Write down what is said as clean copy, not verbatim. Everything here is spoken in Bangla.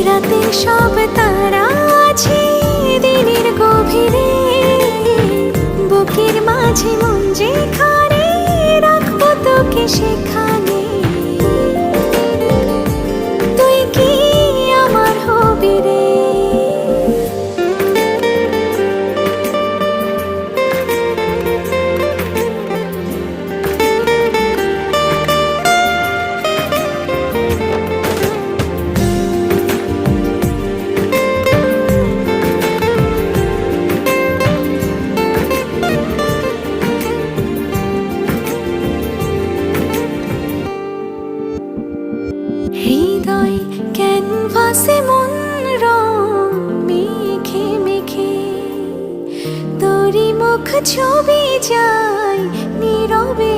রাতের সব তারা আছে দিনের গভীরে, বুকের মাঝে মন যেখানে রাখবো তোকে সেখানে। তুই কি আমার হবি রে? হৃদয় ক্যানভাসে মন রং মেখে মেখে, তোরই মুখ ছবি যায় নীরবে